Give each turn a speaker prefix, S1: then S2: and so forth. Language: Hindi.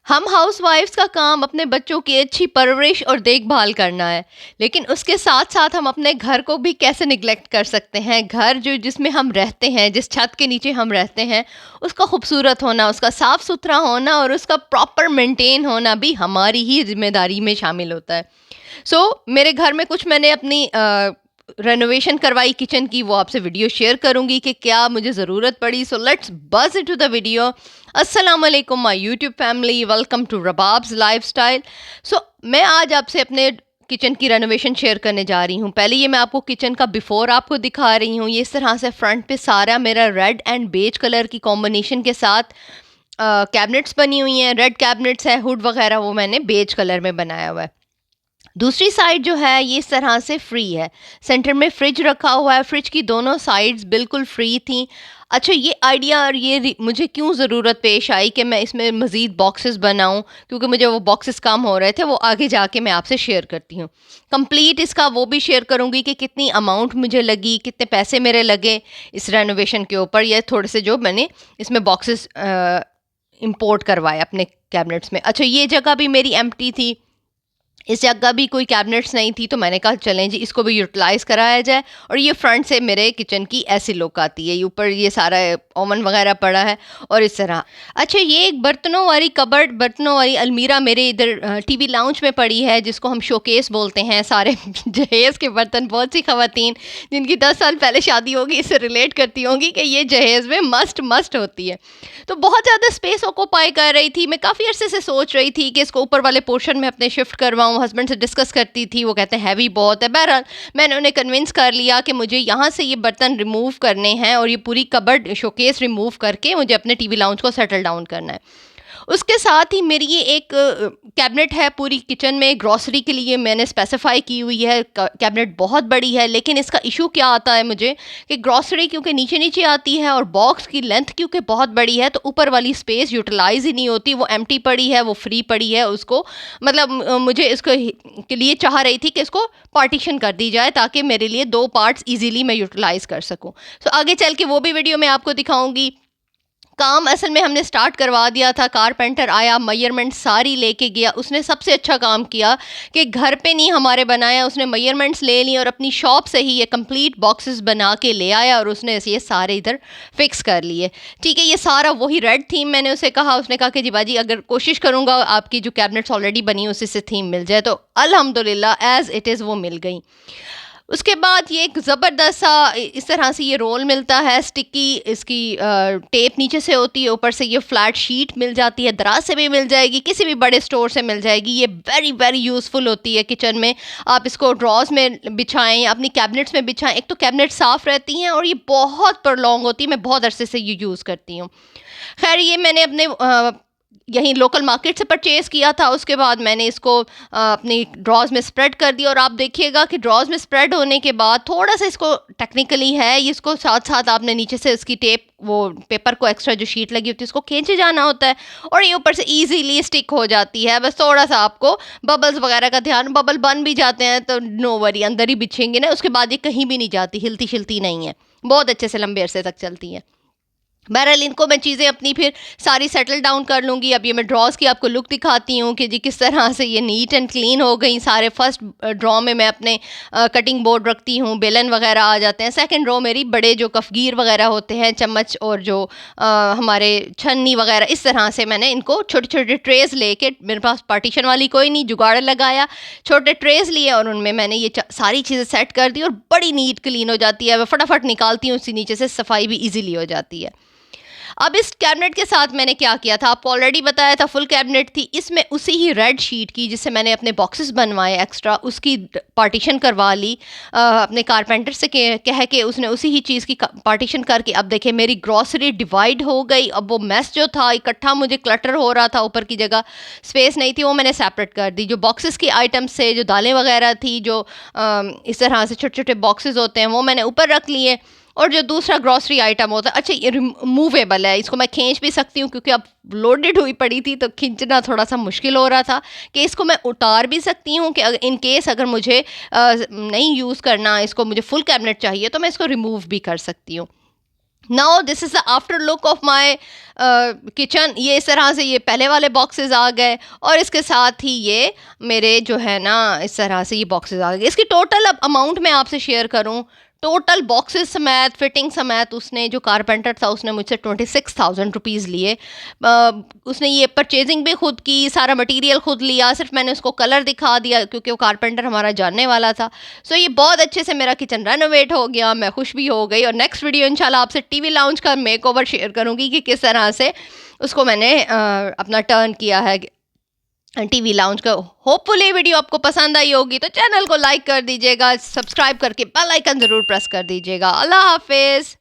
S1: हम हाउसवाइफ्स का काम अपने बच्चों की अच्छी परवरिश और देखभाल करना है, लेकिन उसके साथ-साथ हम अपने घर को भी कैसे नेग्लेक्ट कर सकते हैं। घर जो जिसमें हम रहते हैं, जिस छत के नीचे हम रहते हैं, उसका खूबसूरत होना, उसका साफ-सुथरा होना और उसका प्रॉपर मेंटेन होना भी हमारी ही ज़िम्मेदारी में शामिल होता है। मेरे घर में कुछ मैंने अपनी रेनोवेशन करवाई किचन की, वो आपसे वीडियो शेयर करूंगी कि क्या मुझे ज़रूरत पड़ी। So let's buzz into the video. अस्सलाम वालेकुम my YouTube family, welcome to Rabab's lifestyle. मैं आज आपसे अपने किचन की रेनोवेशन शेयर करने जा रही हूँ। पहले ये मैं आपको किचन का बिफोर आपको दिखा रही हूँ। ये इस तरह से फ्रंट पे सारा मेरा रेड एंड बेज कलर की कॉम्बिनेशन के साथ कैबिनेट्स बनी हुई हैं। रेड कैबिनेट्स है, हुड वगैरह वो मैंने बेज कलर में बनाया हुआ है। दूसरी साइड जो है ये इस तरह से फ्री है। सेंटर में फ्रिज रखा हुआ है, फ्रिज की दोनों साइड्स बिल्कुल फ्री थी। अच्छा, ये आइडिया और मुझे क्यों ज़रूरत पेश आई कि मैं इसमें मज़ीद बॉक्सेस बनाऊं, क्योंकि मुझे वो बॉक्सेस कम हो रहे थे। वो आगे जाके मैं आपसे शेयर करती हूँ। कंप्लीट इसका वो भी शेयर करूँगी कि कितनी अमाउंट मुझे लगी, कितने पैसे मेरे लगे इस रेनोवेशन के ऊपर। ये थोड़े से जो मैंने इसमें बॉक्सेस इंपोर्ट करवाए अपने कैबिनेट्स में। अच्छा, ये जगह भी मेरी एम्प्टी थी, इस जगह भी कोई कैबिनेट्स नहीं थी, तो मैंने कहा चलें जी इसको भी यूटिलाइज़ कराया जाए। और ये फ्रंट से मेरे किचन की ऐसी लुक आती है। ये ऊपर ये सारा ओवन वगैरह पड़ा है और इस तरह। अच्छा, ये एक बर्तनों वाली कबर्ड, बर्तनों वाली अलमीरा मेरे इधर टीवी लाउंज में पड़ी है, जिसको हम शोकेस बोलते हैं। सारे जहेज़ के बर्तन, बहुत सी ख़वातीन जिनकी 10 साल पहले शादी होगी इससे रिलेट करती होंगी कि ये जहेज़ में मस्ट होती है। तो बहुत ज़्यादा स्पेस ऑक्यूपाई कर रही थी। मैं काफ़ी अरसे से सोच रही थी कि इसको ऊपर वाले पोर्शन में अपने शिफ्ट करवाऊँ। हस्बैंड से डिस्कस करती थी, वो कहते हैं हैवी बहुत है। बहरहाल मैंने उन्हें कन्विंस कर लिया कि मुझे यहाँ से ये बर्तन रिमूव करने हैं और ये पूरी कबर्ड शोकेस रिमूव करके मुझे अपने टीवी लाउंज को सेटल डाउन करना है। उसके साथ ही मेरी ये एक कैबिनेट है पूरी किचन में, ग्रॉसरी के लिए मैंने स्पेसिफाई की हुई है। कैबिनेट बहुत बड़ी है, लेकिन इसका इशू क्या आता है मुझे कि ग्रॉसरी क्योंकि नीचे नीचे आती है और बॉक्स की लेंथ क्योंकि बहुत बड़ी है, तो ऊपर वाली स्पेस यूटिलाइज ही नहीं होती। वो एम्प्टी पड़ी है, वो फ्री पड़ी है। उसको मतलब मुझे इसको के लिए चाह रही थी कि इसको पार्टीशन कर दी जाए ताकि मेरे लिए दो पार्ट्स ईजिली मैं यूटिलाइज़ कर सकूँ। आगे चल के वो भी वीडियो मैं आपको दिखाऊँगी। काम असल में हमने स्टार्ट करवा दिया था। कारपेंटर आया, मेजरमेंट सारी लेके गया। उसने सबसे अच्छा काम किया कि घर पे नहीं हमारे बनाया, उसने मेजरमेंट्स ले ली और अपनी शॉप से ही ये कंप्लीट बॉक्सेस बना के ले आया और उसने ये सारे इधर फिक्स कर लिए। ठीक है, ये सारा वही रेड थीम मैंने उसे कहा। उसने कहा कि जी बाजी अगर कोशिश करूँगा आपकी जो कैबिनेट्स ऑलरेडी बनी उसी से थीम मिल जाए, तो अल्हम्दुलिल्लाह एज़ इट इज़ वो मिल गई। उसके बाद ये एक ज़बरदस्त सा इस तरह से ये रोल मिलता है स्टिकी। इसकी टेप नीचे से होती है, ऊपर से ये फ्लैट शीट मिल जाती है। दराज से भी मिल जाएगी, किसी भी बड़े स्टोर से मिल जाएगी। ये वेरी वेरी यूज़फुल होती है किचन में। आप इसको ड्रॉज में बिछाएं, अपनी कैबिनेट्स में बिछाएं। एक तो कैबिनेट साफ़ रहती हैं और ये बहुत प्रलॉन्ग होती है। मैं बहुत अरसे से ये यूज़ करती हूँ। खैर, ये मैंने अपने यहीं लोकल मार्केट से परचेज़ किया था। उसके बाद मैंने इसको अपनी ड्रॉज़ में स्प्रेड कर दिया और आप देखिएगा कि ड्रॉज़ में स्प्रेड होने के बाद थोड़ा सा इसको टेक्निकली है, इसको साथ साथ आपने नीचे से इसकी टेप, वो पेपर को एक्स्ट्रा जो शीट लगी होती है उसको खींचे जाना होता है और ये ऊपर से ईजीली स्टिक हो जाती है। बस थोड़ा सा आपको बबल्स वगैरह का ध्यान, बबल बन भी जाते हैं तो नो वरी, अंदर ही बिछेंगे ना, उसके बाद ये कहीं भी नहीं जाती, हिलती शिलती नहीं है, बहुत अच्छे से लंबे अरसे तक चलती हैं। बहरहाल इनको मैं चीज़ें अपनी फिर सारी सेटल डाउन कर लूँगी। अब ये मैं ड्रॉज़ की आपको लुक दिखाती हूँ कि जी किस तरह से ये नीट एंड क्लीन हो गई सारे। फर्स्ट ड्रॉ में मैं अपने कटिंग बोर्ड रखती हूँ, बेलन वगैरह आ जाते हैं। सेकंड ड्रॉ मेरी बड़े जो कफ़गीर वगैरह होते हैं, चम्मच और जो हमारे छन्नी वगैरह, इस तरह से मैंने इनको छोटे छोटे ट्रेज़ लेके, मेरे पास पार्टीशन वाली कोई नहीं, जुगाड़ लगाया, छोटे ट्रेज़ लिए और उनमें मैंने ये सारी चीज़ें सेट कर दी और बड़ी नीट क्लीन हो जाती है। मैं फटाफट निकालती हूँ, उसी नीचे से सफाई भी ईजिली हो जाती है। अब इस कैबिनेट के साथ मैंने क्या किया था आपको ऑलरेडी बताया था, फुल कैबिनेट थी। इसमें उसी ही रेड शीट की जिससे मैंने अपने बॉक्सेस बनवाए एक्स्ट्रा, उसकी पार्टीशन करवा ली अपने कारपेंटर से कह के। उसने उसी ही चीज़ की पार्टीशन करके, अब देखिए मेरी ग्रॉसरी डिवाइड हो गई। अब वो मैस जो था इकट्ठा, मुझे क्लटर हो रहा था, ऊपर की जगह स्पेस नहीं थी, वो मैंने सेपरेट कर दी। जो बॉक्सेस की आइटम्स से, जो दालें वगैरह थी, जो इस तरह से छोटे छोटे बॉक्सेस होते हैं, वो मैंने ऊपर रख लिए। और जो दूसरा ग्रॉसरी आइटम होता है, अच्छा ये रिमूवेबल है, इसको मैं खींच भी सकती हूँ क्योंकि अब लोडेड हुई पड़ी थी तो खींचना थोड़ा सा मुश्किल हो रहा था। कि इसको मैं उतार भी सकती हूँ कि इन केस अगर मुझे नहीं यूज़ करना, इसको मुझे फुल कैबिनेट चाहिए तो मैं इसको रिमूव भी कर सकती हूँ। Now this is the after look of my kitchen. ये इस तरह से ये पहले वाले बॉक्सेस आ गए और इसके साथ ही ये मेरे जो है ना इस तरह से ये बॉक्सेस आ गए। इसकी टोटल अब अमाउंट मैं आपसे शेयर करूं, टोटल बॉक्सेस समेत फिटिंग समेत उसने जो कारपेंटर था उसने मुझसे 26,000 रुपीज़ लिए। उसने ये परचेजिंग भी खुद की, सारा मटेरियल खुद लिया, सिर्फ मैंने उसको कलर दिखा दिया क्योंकि वो कारपेंटर हमारा जानने वाला था। सो ये बहुत अच्छे से मेरा किचन रेनोवेट हो गया, मैं खुश भी हो गई। और नेक्स्ट वीडियो इंशाल्लाह आपसे टीवी लाउंज का मेकओवर शेयर करूंगी कि किस तरह से उसको मैंने अपना टर्न किया है टीवी लाउंज का। होपफुली वीडियो आपको पसंद आई होगी, तो चैनल को लाइक कर दीजिएगा, सब्सक्राइब करके बेल आइकन ज़रूर प्रेस कर दीजिएगा। अल्लाह हाफिज़।